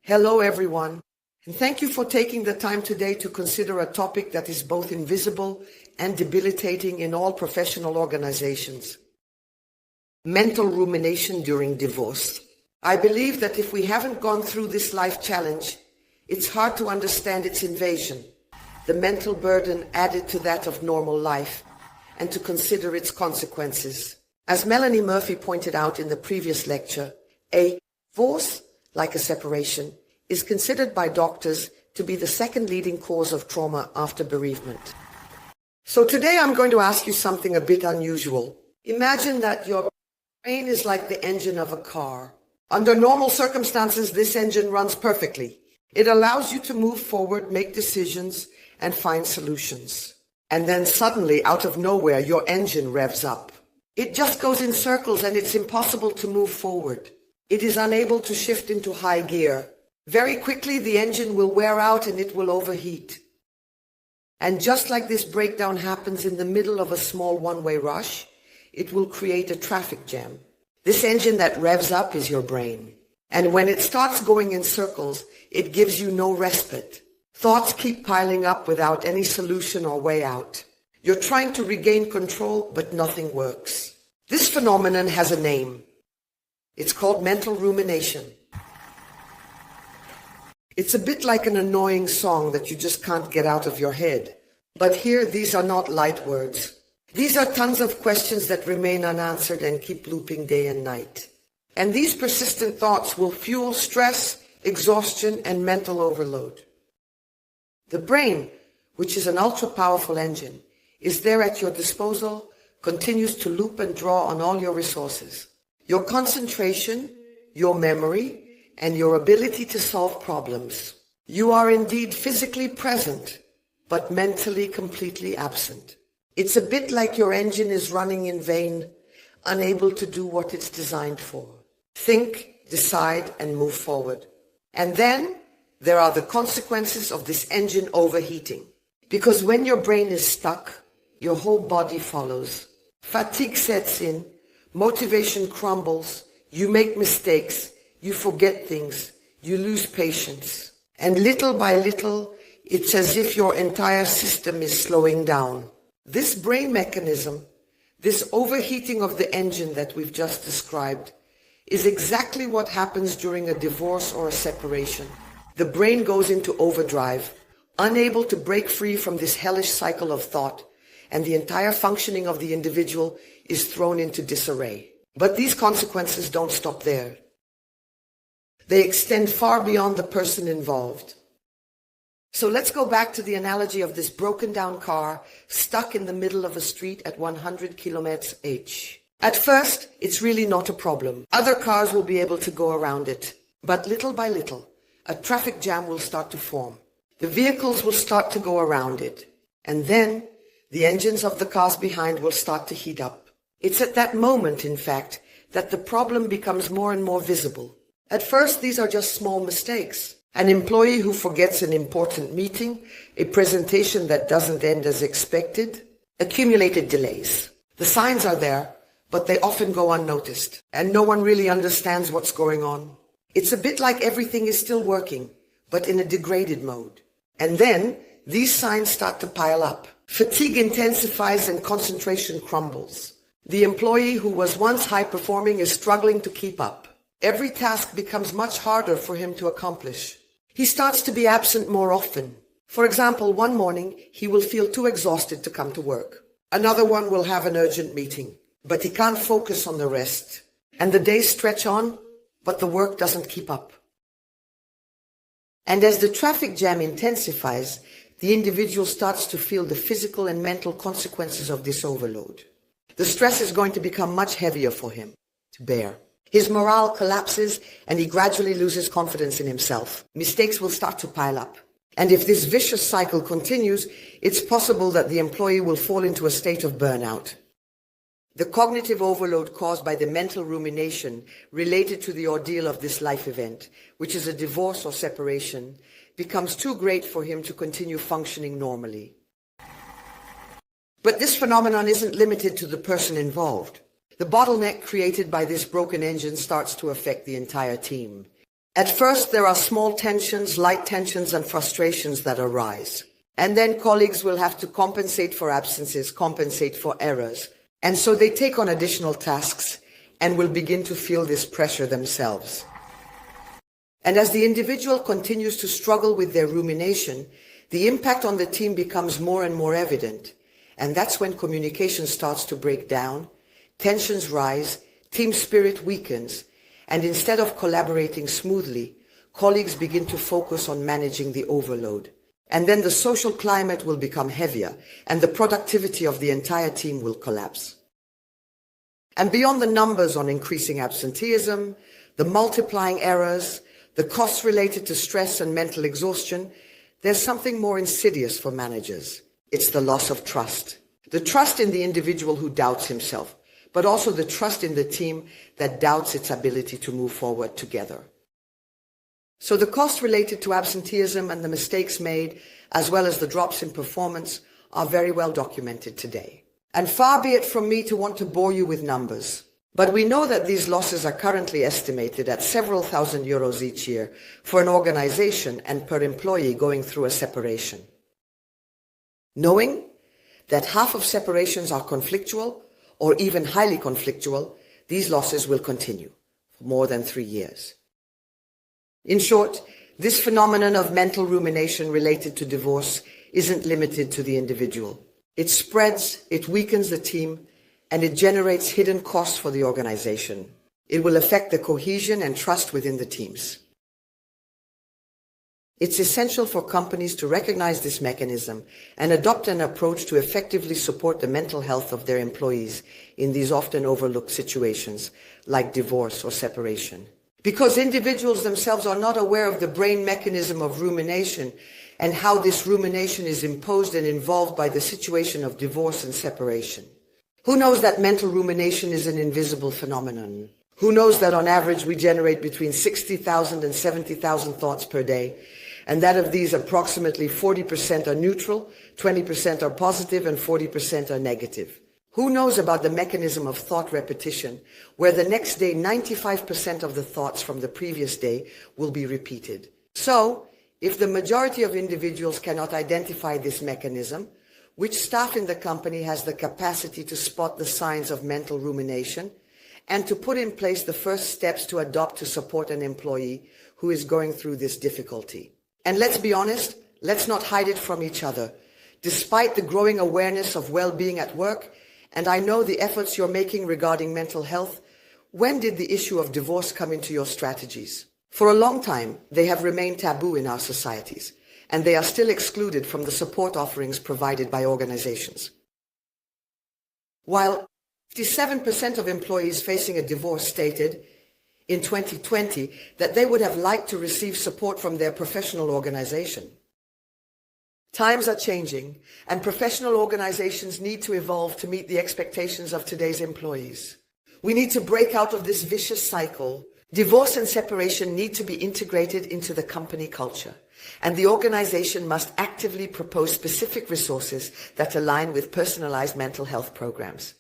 Hello, everyone, and thank you for taking the time today to consider a topic that is both invisible and debilitating in all professional organizations. Mental rumination during divorce. I believe that if we haven't gone through this life challenge, it's hard to understand its invasion, the mental burden added to that of normal life, and to consider its consequences. As Melanie Murphy pointed out in the previous lecture, a divorce, like a separation, is considered by doctors to be the second leading cause of trauma after bereavement. So today I'm going to ask you something a bit unusual. Imagine that your brain is like the engine of a car. Under normal circumstances, this engine runs perfectly. It allows you to move forward, make decisions, and find solutions. And then suddenly, out of nowhere, your engine revs up. It just goes in circles and it's impossible to move forward. It is unable to shift into high gear. Very quickly, the engine will wear out and it will overheat. And just like this breakdown happens in the middle of a small one-way rush, it will create a traffic jam. This engine that revs up is your brain. And when it starts going in circles, it gives you no respite. Thoughts keep piling up without any solution or way out. You're trying to regain control, but nothing works. This phenomenon has a name. It's called mental rumination. It's a bit like an annoying song that you just can't get out of your head. But here, these are not light words. These are tons of questions that remain unanswered and keep looping day and night. And these persistent thoughts will fuel stress, exhaustion, and mental overload. The brain, which is an ultra-powerful engine, is there at your disposal, continues to loop and draw on all your resources. Your concentration, your memory, and your ability to solve problems. You are indeed physically present, but mentally completely absent. It's a bit like your engine is running in vain, unable to do what it's designed for. Think, decide, and move forward. And then there are the consequences of this engine overheating. Because when your brain is stuck, your whole body follows. Fatigue sets in, motivation crumbles, you make mistakes, you forget things, you lose patience. And little by little, it's as if your entire system is slowing down. This brain mechanism, this overheating of the engine that we've just described, is exactly what happens during a divorce or a separation. The brain goes into overdrive, unable to break free from this hellish cycle of thought, and the entire functioning of the individual is thrown into disarray. But these consequences don't stop there. They extend far beyond the person involved. So let's go back to the analogy of this broken down car stuck in the middle of a street at 100 km/h. At first, it's really not a problem. Other cars will be able to go around it. But little by little, a traffic jam will start to form. The vehicles will start to go around it. And then, the engines of the cars behind will start to heat up. It's at that moment, in fact, that the problem becomes more and more visible. At first, these are just small mistakes. An employee who forgets an important meeting, a presentation that doesn't end as expected, accumulated delays. The signs are there, but they often go unnoticed, and no one really understands what's going on. It's a bit like everything is still working, but in a degraded mode. And then, these signs start to pile up. Fatigue intensifies and concentration crumbles. The employee who was once high-performing is struggling to keep up. Every task becomes much harder for him to accomplish. He starts to be absent more often. For example, one morning, he will feel too exhausted to come to work. Another one will have an urgent meeting, but he can't focus on the rest. And the days stretch on, but the work doesn't keep up. And as the traffic jam intensifies, the individual starts to feel the physical and mental consequences of this overload. The stress is going to become much heavier for him to bear. His morale collapses and he gradually loses confidence in himself. Mistakes will start to pile up. And if this vicious cycle continues, it's possible that the employee will fall into a state of burnout. The cognitive overload caused by the mental rumination related to the ordeal of this life event, which is a divorce or separation, becomes too great for him to continue functioning normally. But this phenomenon isn't limited to the person involved. The bottleneck created by this broken engine starts to affect the entire team. At first, there are small tensions, light tensions, and frustrations that arise. And then colleagues will have to compensate for absences, compensate for errors. And so they take on additional tasks and will begin to feel this pressure themselves. And as the individual continues to struggle with their rumination, the impact on the team becomes more and more evident. And that's when communication starts to break down, tensions rise, team spirit weakens, and instead of collaborating smoothly, colleagues begin to focus on managing the overload. And then the social climate will become heavier, and the productivity of the entire team will collapse. And beyond the numbers on increasing absenteeism, the multiplying errors, the costs related to stress and mental exhaustion, there's something more insidious for managers. It's the loss of trust. The trust in the individual who doubts himself, but also the trust in the team that doubts its ability to move forward together. So the costs related to absenteeism and the mistakes made, as well as the drops in performance, are very well documented today. And far be it from me to want to bore you with numbers, but we know that these losses are currently estimated at several thousand euros each year for an organization and per employee going through a separation. Knowing that half of separations are conflictual or even highly conflictual, these losses will continue for more than 3 years. In short, this phenomenon of mental rumination related to divorce isn't limited to the individual. It spreads, it weakens the team, and it generates hidden costs for the organization. It will affect the cohesion and trust within the teams. It's essential for companies to recognize this mechanism and adopt an approach to effectively support the mental health of their employees in these often overlooked situations like divorce or separation. Because individuals themselves are not aware of the brain mechanism of rumination and how this rumination is imposed and involved by the situation of divorce and separation. Who knows that mental rumination is an invisible phenomenon? Who knows that on average we generate between 60,000 and 70,000 thoughts per day, and that of these approximately 40% are neutral, 20% are positive, and 40% are negative? Who knows about the mechanism of thought repetition, where the next day 95% of the thoughts from the previous day will be repeated? So, if the majority of individuals cannot identify this mechanism, which staff in the company has the capacity to spot the signs of mental rumination and to put in place the first steps to adopt to support an employee who is going through this difficulty? And let's be honest, let's not hide it from each other. Despite the growing awareness of well-being at work, and I know the efforts you're making regarding mental health, when did the issue of divorce come into your strategies? For a long time, they have remained taboo in our societies, and they are still excluded from the support offerings provided by organizations. While 57% of employees facing a divorce stated in 2020 that they would have liked to receive support from their professional organization. Times are changing, and professional organizations need to evolve to meet the expectations of today's employees. We need to break out of this vicious cycle. Divorce and separation need to be integrated into the company culture, and the organization must actively propose specific resources that align with personalized mental health programs.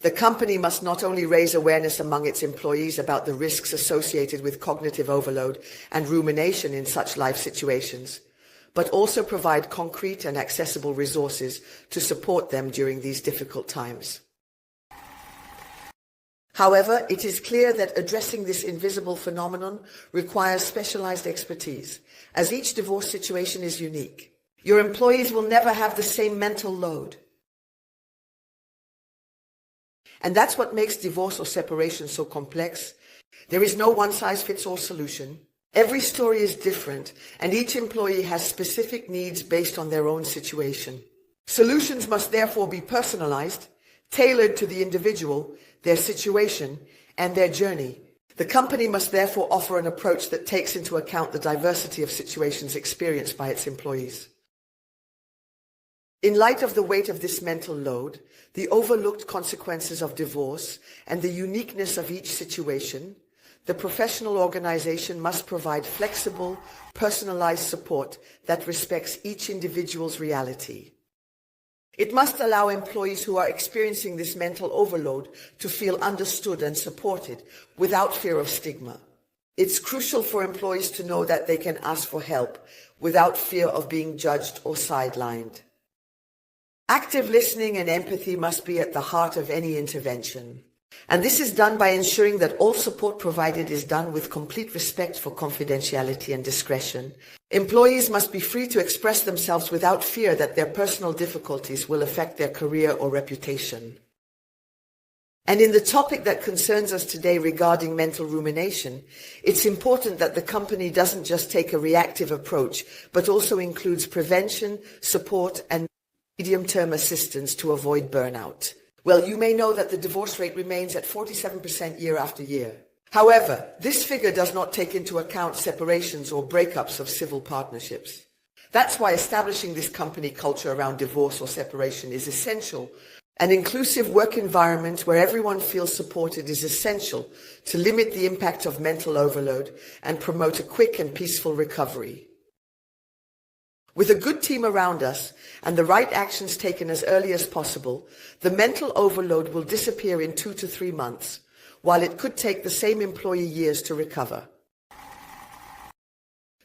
The company must not only raise awareness among its employees about the risks associated with cognitive overload and rumination in such life situations, but also provide concrete and accessible resources to support them during these difficult times. However, it is clear that addressing this invisible phenomenon requires specialized expertise, as each divorce situation is unique. Your employees will never have the same mental load. And that's what makes divorce or separation so complex. There is no one-size-fits-all solution. Every story is different, and each employee has specific needs based on their own situation. Solutions must therefore be personalized, tailored to the individual, their situation, and their journey. The company must therefore offer an approach that takes into account the diversity of situations experienced by its employees. In light of the weight of this mental load, the overlooked consequences of divorce, and the uniqueness of each situation, the professional organization must provide flexible, personalized support that respects each individual's reality. It must allow employees who are experiencing this mental overload to feel understood and supported without fear of stigma. It's crucial for employees to know that they can ask for help without fear of being judged or sidelined. Active listening and empathy must be at the heart of any intervention. And this is done by ensuring that all support provided is done with complete respect for confidentiality and discretion. Employees must be free to express themselves without fear that their personal difficulties will affect their career or reputation. And in the topic that concerns us today regarding mental rumination, it's important that the company doesn't just take a reactive approach, but also includes prevention, support, and medium-term assistance to avoid burnout. Well, you may know that the divorce rate remains at 47% year after year. However, this figure does not take into account separations or breakups of civil partnerships. That's why establishing this company culture around divorce or separation is essential. An inclusive work environment where everyone feels supported is essential to limit the impact of mental overload and promote a quick and peaceful recovery. With a good team around us and the right actions taken as early as possible, the mental overload will disappear in 2 to 3 months, while it could take the same employee years to recover.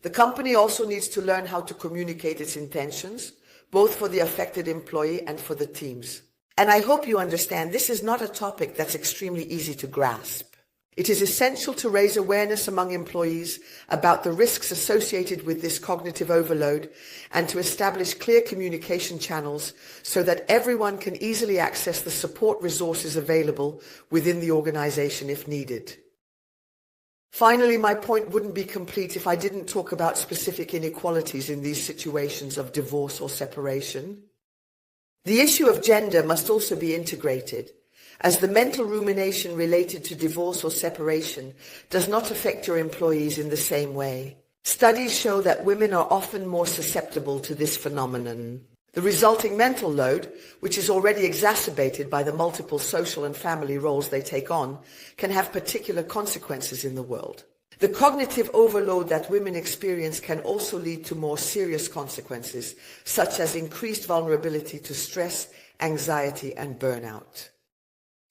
The company also needs to learn how to communicate its intentions, both for the affected employee and for the teams. And I hope you understand this is not a topic that's extremely easy to grasp. It is essential to raise awareness among employees about the risks associated with this cognitive overload and to establish clear communication channels so that everyone can easily access the support resources available within the organization if needed. Finally, my point wouldn't be complete if I didn't talk about specific inequalities in these situations of divorce or separation. The issue of gender must also be integrated, as the mental rumination related to divorce or separation does not affect your employees in the same way. Studies show that women are often more susceptible to this phenomenon. The resulting mental load, which is already exacerbated by the multiple social and family roles they take on, can have particular consequences in the world. The cognitive overload that women experience can also lead to more serious consequences, such as increased vulnerability to stress, anxiety, and burnout.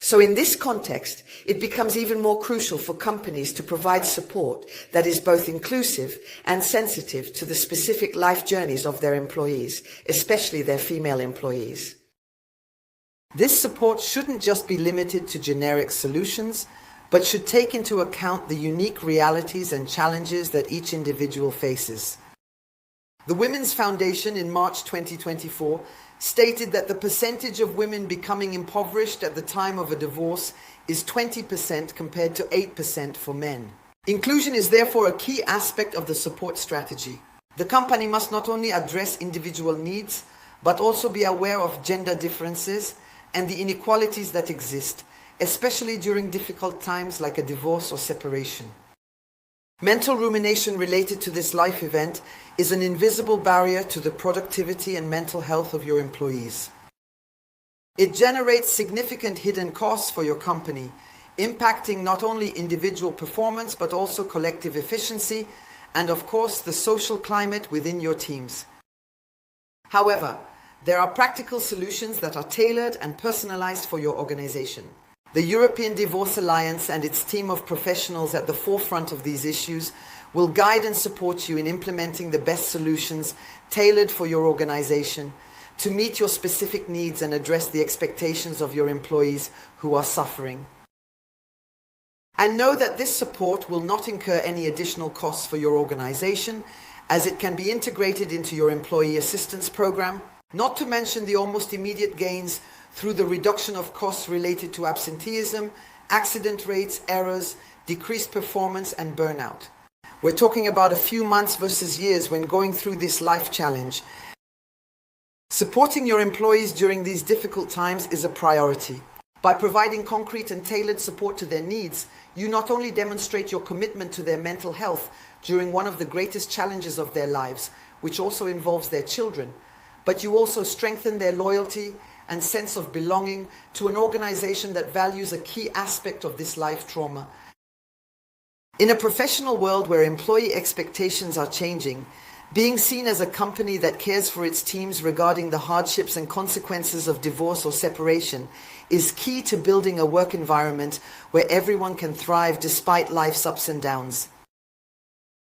So in this context, it becomes even more crucial for companies to provide support that is both inclusive and sensitive to the specific life journeys of their employees, especially their female employees. This support shouldn't just be limited to generic solutions, but should take into account the unique realities and challenges that each individual faces. The Women's Foundation in March 2024 stated that the percentage of women becoming impoverished at the time of a divorce is 20% compared to 8% for men. Inclusion is therefore a key aspect of the support strategy. The company must not only address individual needs, but also be aware of gender differences and the inequalities that exist, especially during difficult times like a divorce or separation. Mental rumination related to this life event is an invisible barrier to the productivity and mental health of your employees. It generates significant hidden costs for your company, impacting not only individual performance but also collective efficiency and, of course, the social climate within your teams. However, there are practical solutions that are tailored and personalized for your organization. The European Divorce Alliance and its team of professionals at the forefront of these issues will guide and support you in implementing the best solutions tailored for your organization to meet your specific needs and address the expectations of your employees who are suffering. And know that this support will not incur any additional costs for your organization, as it can be integrated into your employee assistance program, not to mention the almost immediate gains through the reduction of costs related to absenteeism, accident rates, errors, decreased performance, and burnout. We're talking about a few months versus years when going through this life challenge. Supporting your employees during these difficult times is a priority. By providing concrete and tailored support to their needs, you not only demonstrate your commitment to their mental health during one of the greatest challenges of their lives, which also involves their children, but you also strengthen their loyalty and sense of belonging to an organization that values a key aspect of this life trauma. In a professional world where employee expectations are changing, being seen as a company that cares for its teams regarding the hardships and consequences of divorce or separation is key to building a work environment where everyone can thrive despite life's ups and downs.